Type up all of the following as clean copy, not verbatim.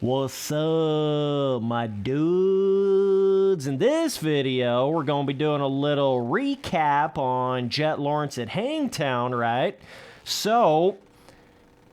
What's up, my dudes? In this video, we're going to be doing a little recap on Jett Lawrence at Hangtown, right? So,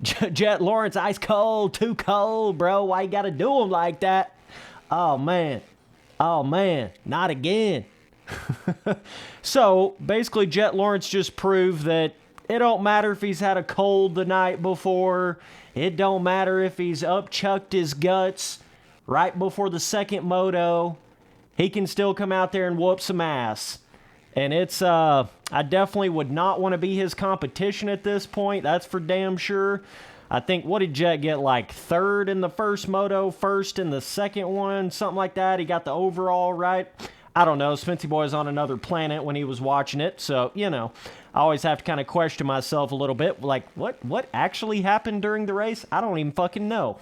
Jett Lawrence, ice cold, too cold, bro. Why you got to do him like that? Oh, man. Oh, man. Not again. So, basically, Jett Lawrence just proved that it don't matter if he's had a cold the night before. It don't matter if he's upchucked his guts right before the second moto. He can still come out there and whoop some ass. And it's, I definitely would not want to be his competition at this point. That's for damn sure. I think, what did Jett get, like third in the first moto, first in the second one, something like that? He got the overall, right? I don't know. Spency Boy's on another planet when he was watching it. So, you know, I always have to kind of question myself a little bit. Like, what actually happened during the race? I don't even fucking know.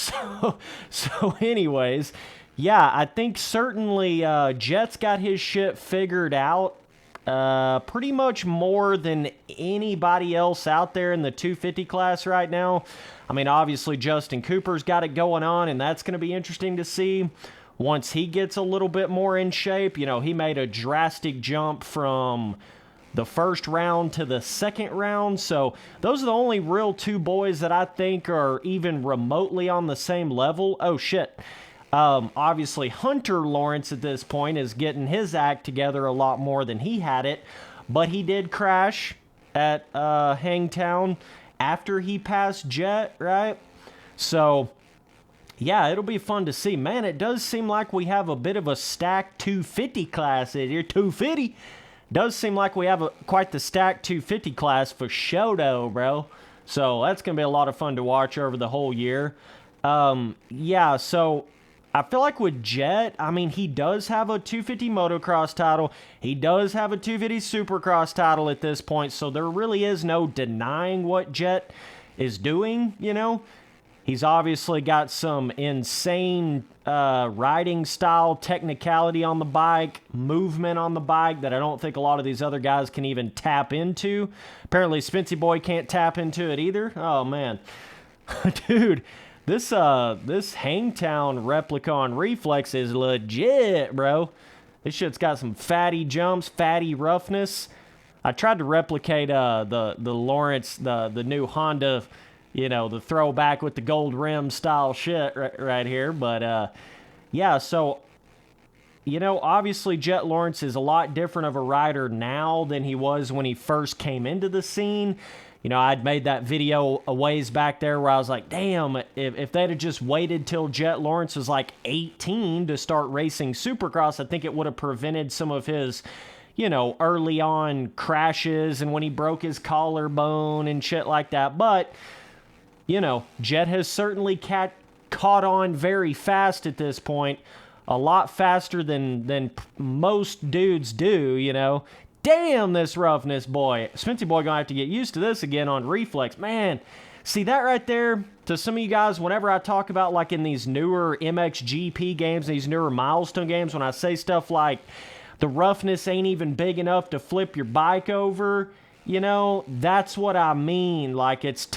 So anyways, yeah, I think certainly Jett's got his shit figured out pretty much more than anybody else out there in the 250 class right now. I mean, obviously, Justin Cooper's got it going on, and that's going to be interesting to see. Once he gets a little bit more in shape, you know, he made a drastic jump from the first round to the second round. So those are the only real two boys that I think are even remotely on the same level. Oh, shit. Obviously, Hunter Lawrence at this point is getting his act together a lot more than he had it. But he did crash at Hangtown after he passed Jett, right? So yeah, it'll be fun to see. Man, it does seem like we have a bit of a stacked 250 class in here. 250 does seem like we have quite the stacked 250 class for Shoto, bro. So that's going to be a lot of fun to watch over the whole year. Yeah, so I feel like with Jett, I mean, he does have a 250 motocross title. He does have a 250 supercross title at this point. So there really is no denying what Jett is doing, you know. He's obviously got some insane riding style, technicality on the bike, movement on the bike that I don't think a lot of these other guys can even tap into. Apparently, Spency Boy can't tap into it either. Oh, man. Dude, this Hangtown replica on Reflex is legit, bro. This shit's got some fatty jumps, fatty roughness. I tried to replicate the Lawrence, the new Honda, you know, the throwback with the gold rim style shit right here. But, yeah, so, you know, obviously Jett Lawrence is a lot different of a rider now than he was when he first came into the scene. You know, I'd made that video a ways back there where I was like, damn, if they'd have just waited till Jett Lawrence was like 18 to start racing Supercross, I think it would have prevented some of his, you know, early on crashes and when he broke his collarbone and shit like that. But, you know, Jett has certainly caught on very fast at this point. A lot faster than most dudes do, you know. Damn, this roughness, boy. Spency Boy gonna have to get used to this again on Reflex. Man, see that right there? To some of you guys, whenever I talk about, like, in these newer MXGP games, these newer milestone games, when I say stuff like the roughness ain't even big enough to flip your bike over, you know, that's what I mean. Like, it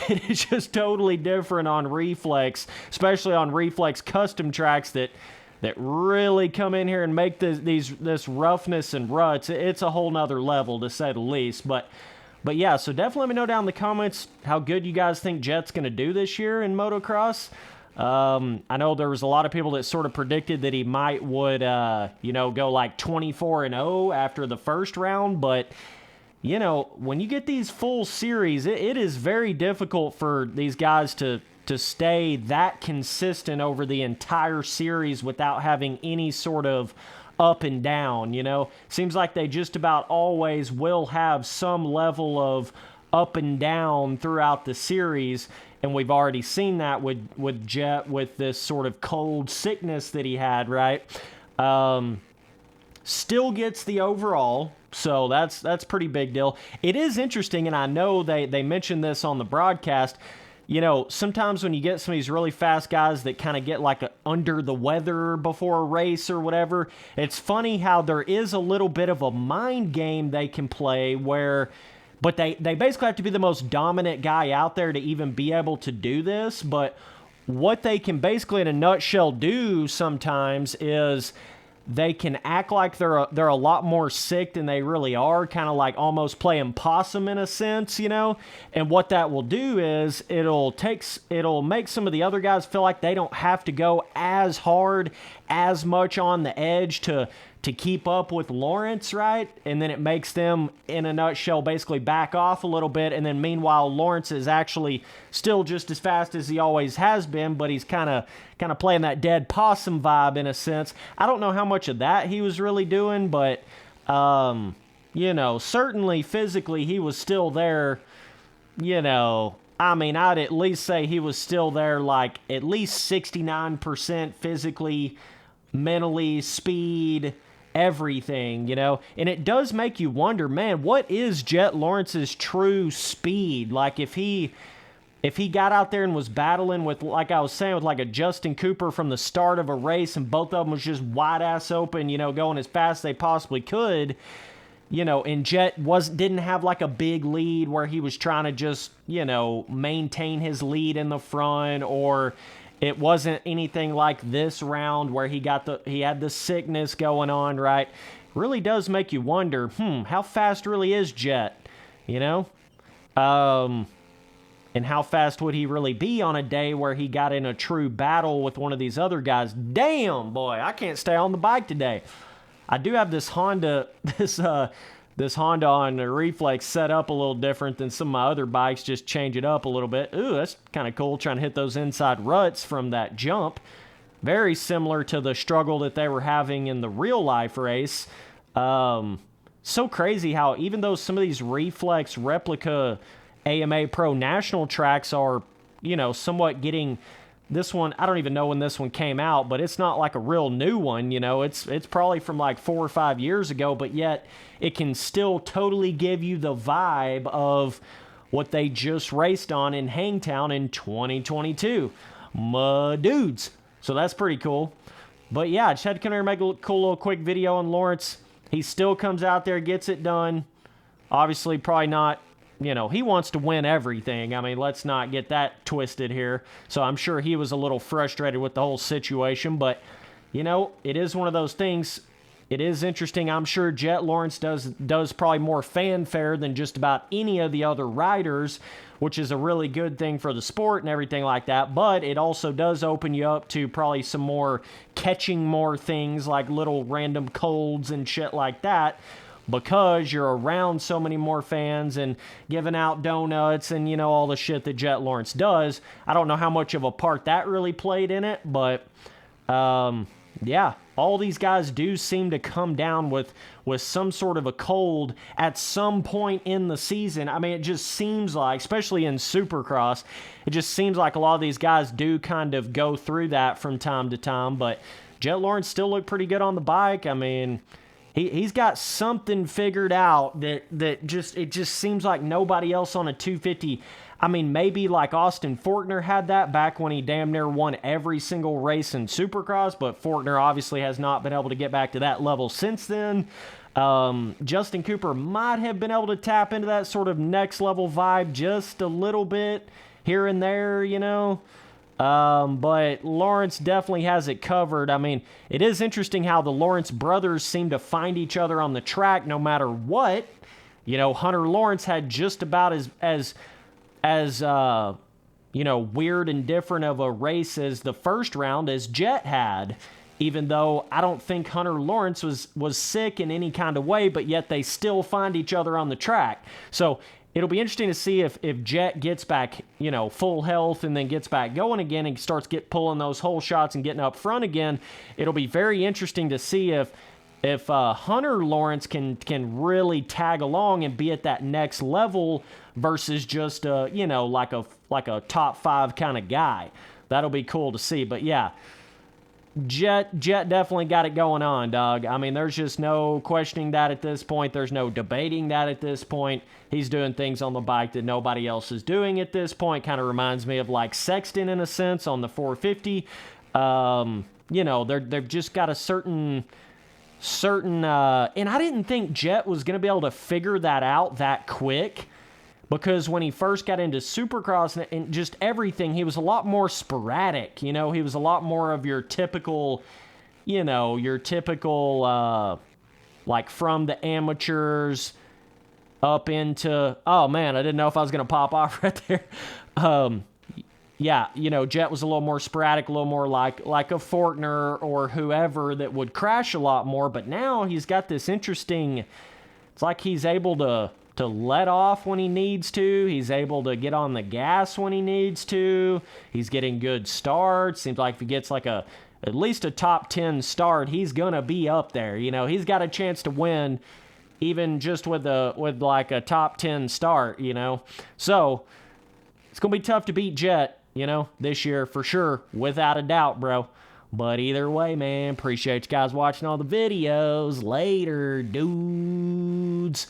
is just totally different on Reflex, especially on Reflex custom tracks that really come in here and make this roughness and ruts. It's a whole nother level, to say the least. But yeah, so definitely let me know down in the comments how good you guys think Jett's going to do this year in motocross. I know there was a lot of people that sort of predicted that he would you know, go like 24-0 after the first round, but you know, when you get these full series, it is very difficult for these guys to stay that consistent over the entire series without having any sort of up and down, you know? Seems like they just about always will have some level of up and down throughout the series, and we've already seen that with Jett with this sort of cold sickness that he had, right? Still gets the overall, so that's pretty big deal. It is interesting, and I know they mentioned this on the broadcast. You know, sometimes when you get some of these really fast guys that kind of get like under the weather before a race or whatever, it's funny how there is a little bit of a mind game they can play where, but they basically have to be the most dominant guy out there to even be able to do this. But what they can basically, in a nutshell, do sometimes is they can act like they're a lot more sick than they really are, kind of like almost playing possum in a sense, you know? And what that will do is it'll make some of the other guys feel like they don't have to go as hard, as much on the edge to keep up with Lawrence, right? And then it makes them, in a nutshell, basically back off a little bit. And then meanwhile, Lawrence is actually still just as fast as he always has been, but he's kind of playing that dead possum vibe in a sense. I don't know how much of that he was really doing, but, you know, certainly physically he was still there, you know. I mean, I'd at least say he was still there, like at least 69% physically, mentally, speed, everything, you know. And it does make you wonder, man, what is Jett Lawrence's true speed? Like if he got out there and was battling with, like I was saying, with like a Justin Cooper from the start of a race and both of them was just wide ass open, you know, going as fast as they possibly could, you know, and Jett didn't have like a big lead where he was trying to just, you know, maintain his lead in the front, or it wasn't anything like this round where he had the sickness going on, right? Really does make you wonder, how fast really is Jett, you know? And how fast would he really be on a day where he got in a true battle with one of these other guys? Damn, boy, I can't stay on the bike today. I do have this Honda, this Honda on the Reflex set up a little different than some of my other bikes, just change it up a little bit. Ooh, that's kind of cool, trying to hit those inside ruts from that jump. Very similar to the struggle that they were having in the real life race. So crazy how even though some of these Reflex replica AMA Pro National tracks are, you know, somewhat getting... This one, I don't even know when this one came out, but it's not like a real new one, you know. It's probably from like 4 or 5 years ago, but yet it can still totally give you the vibe of what they just raced on in Hangtown in 2022. My dudes. So that's pretty cool. But yeah, I just had to come here and make a cool little quick video on Lawrence. He still comes out there, gets it done. Obviously, probably not... You know, he wants to win everything. I mean, let's not get that twisted here. So I'm sure he was a little frustrated with the whole situation. But, you know, it is one of those things. It is interesting. I'm sure Jett Lawrence does probably more fanfare than just about any of the other riders, which is a really good thing for the sport and everything like that. But it also does open you up to probably some more catching more things like little random colds and shit like that, because you're around so many more fans and giving out donuts and, you know, all the shit that Jett Lawrence does. I don't know how much of a part that really played in it, but, yeah, all these guys do seem to come down with some sort of a cold at some point in the season. I mean, it just seems like, especially in Supercross, it just seems like a lot of these guys do kind of go through that from time to time, but Jett Lawrence still looked pretty good on the bike. I mean... He's got something figured out that just seems like nobody else on a 250. I mean, maybe like Austin Forkner had that back when he damn near won every single race in Supercross, but Forkner obviously has not been able to get back to that level since then. Justin Cooper might have been able to tap into that sort of next level vibe just a little bit here and there, you know. But Lawrence definitely has it covered. I mean, it is interesting how the Lawrence brothers seem to find each other on the track no matter what. You know, Hunter Lawrence had just about as you know, weird and different of a race as the first round as Jett had. Even though I don't think Hunter Lawrence was sick in any kind of way, but yet they still find each other on the track. So it'll be interesting to see if Jett gets back, you know, full health and then gets back going again and starts pulling those hole shots and getting up front again. It'll be very interesting to see if Hunter Lawrence can really tag along and be at that next level versus just you know, like a top 5 kind of guy. That'll be cool to see. But yeah, Jett definitely got it going on, dog. I mean, there's just no questioning that at this point. There's no debating that at this point. He's doing things on the bike that nobody else is doing at this point. Kind of reminds me of like Sexton in a sense on the 450. You know, they've just got a certain and I didn't think Jett was going to be able to figure that out that quick. Because when he first got into Supercross and just everything, he was a lot more sporadic. You know, he was a lot more of your typical, like from the amateurs up into, oh man, I didn't know if I was going to pop off right there. Yeah, Jett was a little more sporadic, a little more like a Fortner or whoever that would crash a lot more. But now he's got this interesting, it's like he's able to let off when he needs to. He's able to get on the gas when he needs to. He's getting good starts. Seems like if he gets like at least a top 10 start, he's gonna be up there. He's got a chance to win even just with like a top 10 start, So it's gonna be tough to beat Jett, this year for sure, without a doubt, bro. But either way, man, appreciate you guys watching all the videos. Later, dudes.